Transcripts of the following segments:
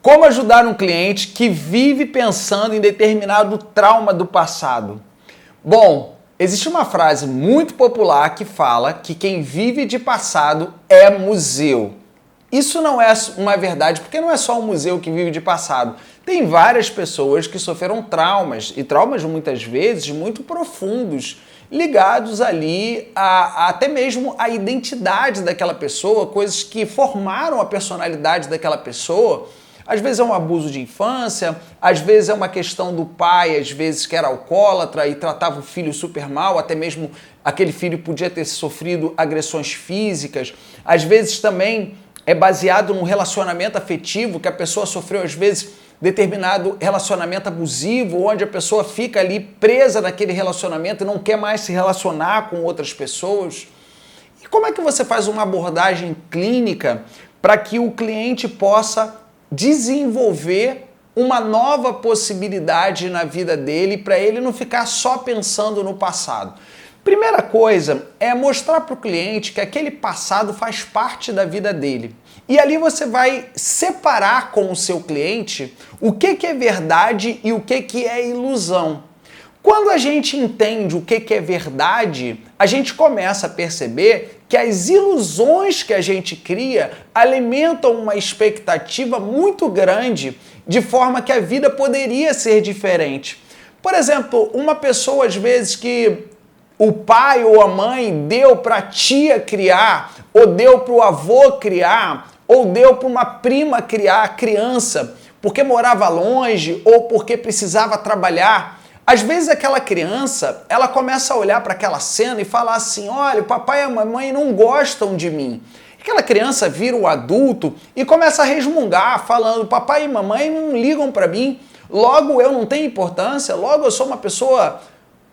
Como ajudar um cliente que vive pensando em determinado trauma do passado? Bom, existe uma frase muito popular que fala que quem vive de passado é museu. Isso não é uma verdade, porque não é só um museu que vive de passado. Tem várias pessoas que sofreram traumas, e traumas muitas vezes muito profundos, ligados ali até mesmo à identidade daquela pessoa, coisas que formaram a personalidade daquela pessoa. Às vezes é um abuso de infância, às vezes é uma questão do pai, às vezes que era alcoólatra e tratava o filho super mal, até mesmo aquele filho podia ter sofrido agressões físicas. Às vezes também é baseado num relacionamento afetivo, que a pessoa sofreu às vezes determinado relacionamento abusivo, onde a pessoa fica ali presa naquele relacionamento e não quer mais se relacionar com outras pessoas. E como é que você faz uma abordagem clínica para que o cliente possa desenvolver uma nova possibilidade na vida dele, para ele não ficar só pensando no passado? Primeira coisa é mostrar para o cliente que aquele passado faz parte da vida dele. E ali você vai separar com o seu cliente o que é verdade e o que é ilusão. Quando a gente entende o que é verdade, a gente começa a perceber que as ilusões que a gente cria alimentam uma expectativa muito grande, de forma que a vida poderia ser diferente. Por exemplo, uma pessoa às vezes que o pai ou a mãe deu para a tia criar, ou deu para o avô criar, ou deu para uma prima criar a criança, porque morava longe ou porque precisava trabalhar. Às vezes aquela criança, ela começa a olhar para aquela cena e falar assim: olha, o papai e a mamãe não gostam de mim. Aquela criança vira um adulto e começa a resmungar, falando: papai e mamãe não ligam para mim, logo eu não tenho importância, logo eu sou uma pessoa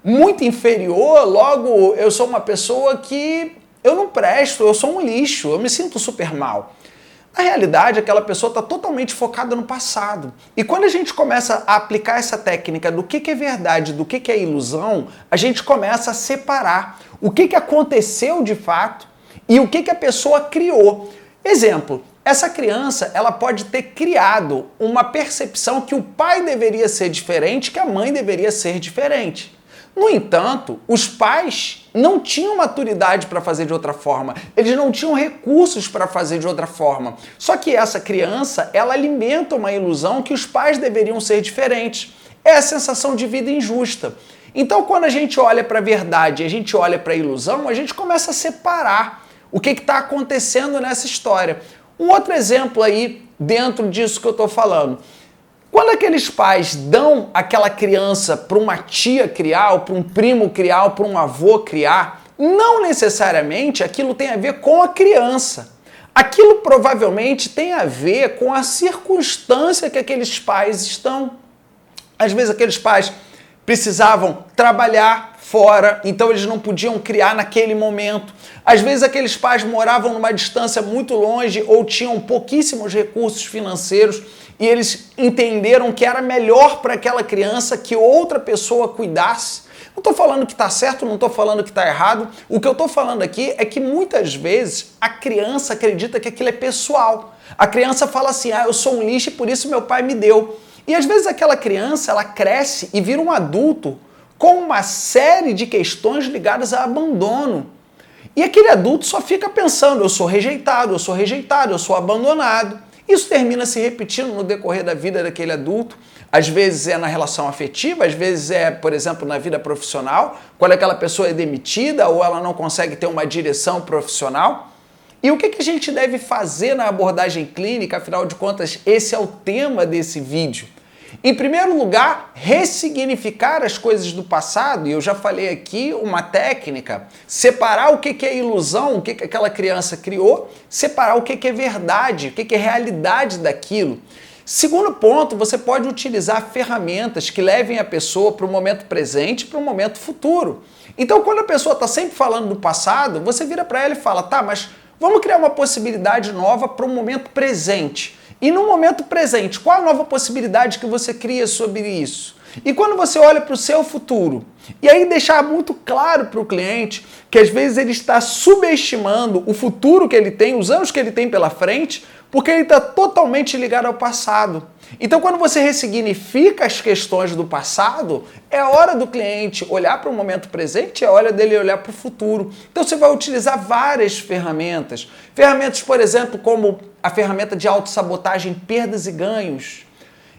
muito inferior, logo eu sou uma pessoa que eu não presto, eu sou um lixo, eu me sinto super mal. Na realidade, aquela pessoa está totalmente focada no passado. E quando a gente começa a aplicar essa técnica do que é verdade, do que é ilusão, a gente começa a separar o que aconteceu de fato e o que a pessoa criou. Exemplo, essa criança ela pode ter criado uma percepção que o pai deveria ser diferente, que a mãe deveria ser diferente. No entanto, os pais não tinham maturidade para fazer de outra forma, eles não tinham recursos para fazer de outra forma. Só que essa criança, ela alimenta uma ilusão que os pais deveriam ser diferentes. É a sensação de vida injusta. Então, quando a gente olha para a verdade e a gente olha para a ilusão, a gente começa a separar o que está acontecendo nessa história. Um outro exemplo aí, dentro disso que eu estou falando. Quando aqueles pais dão aquela criança para uma tia criar, ou para um primo criar, ou para um avô criar, não necessariamente aquilo tem a ver com a criança. Aquilo provavelmente tem a ver com a circunstância que aqueles pais estão. Às vezes aqueles pais precisavam trabalhar fora, então eles não podiam criar naquele momento. Às vezes aqueles pais moravam numa distância muito longe ou tinham pouquíssimos recursos financeiros e eles entenderam que era melhor para aquela criança que outra pessoa cuidasse. Não estou falando que está certo, não estou falando que está errado. O que eu estou falando aqui é que muitas vezes a criança acredita que aquilo é pessoal. A criança fala assim: eu sou um lixo e por isso meu pai me deu. E às vezes aquela criança, ela cresce e vira um adulto com uma série de questões ligadas a abandono. E aquele adulto só fica pensando: eu sou rejeitado, eu sou rejeitado, eu sou abandonado. Isso termina se repetindo no decorrer da vida daquele adulto. Às vezes é na relação afetiva, às vezes é, por exemplo, na vida profissional, quando aquela pessoa é demitida ou ela não consegue ter uma direção profissional. E o que a gente deve fazer na abordagem clínica? Afinal de contas, esse é o tema desse vídeo. Em primeiro lugar, ressignificar as coisas do passado, e eu já falei aqui uma técnica, separar o que é ilusão, o que aquela criança criou, separar o que é verdade, o que é realidade daquilo. Segundo ponto, você pode utilizar ferramentas que levem a pessoa para o momento presente e para o momento futuro. Então, quando a pessoa está sempre falando do passado, você vira para ela e fala: tá, mas vamos criar uma possibilidade nova para o momento presente. E no momento presente, qual a nova possibilidade que você cria sobre isso? E quando você olha para o seu futuro, e aí deixar muito claro para o cliente que às vezes ele está subestimando o futuro que ele tem, os anos que ele tem pela frente, porque ele está totalmente ligado ao passado. Então, quando você ressignifica as questões do passado, é hora do cliente olhar para o momento presente, é hora dele olhar para o futuro. Então, você vai utilizar várias ferramentas. Ferramentas, por exemplo, como a ferramenta de autossabotagem, perdas e ganhos.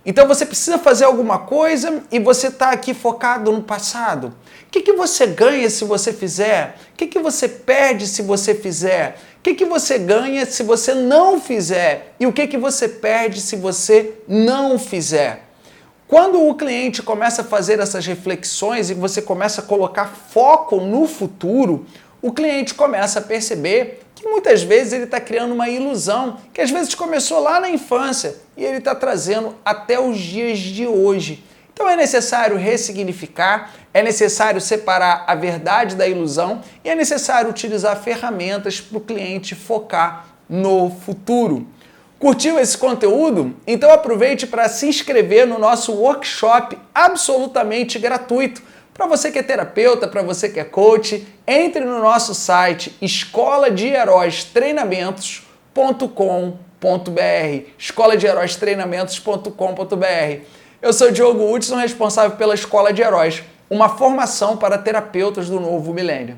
Então, você precisa fazer alguma coisa e você está aqui focado no passado. O que você ganha se você fizer? O que você perde se você fizer? O que você ganha se você não fizer? E o que você perde se você não fizer? Quando o cliente começa a fazer essas reflexões e você começa a colocar foco no futuro, o cliente começa a perceber que muitas vezes ele está criando uma ilusão, que às vezes começou lá na infância e ele está trazendo até os dias de hoje. Então é necessário ressignificar, é necessário separar a verdade da ilusão e é necessário utilizar ferramentas para o cliente focar no futuro. Curtiu esse conteúdo? Então aproveite para se inscrever no nosso workshop absolutamente gratuito. Para você que é terapeuta, para você que é coach, entre no nosso site escoladeheróistreinamentos.com.br escoladeheróistreinamentos.com.br. Eu sou Diogo Hudson, responsável pela Escola de Heróis, uma formação para terapeutas do novo milênio.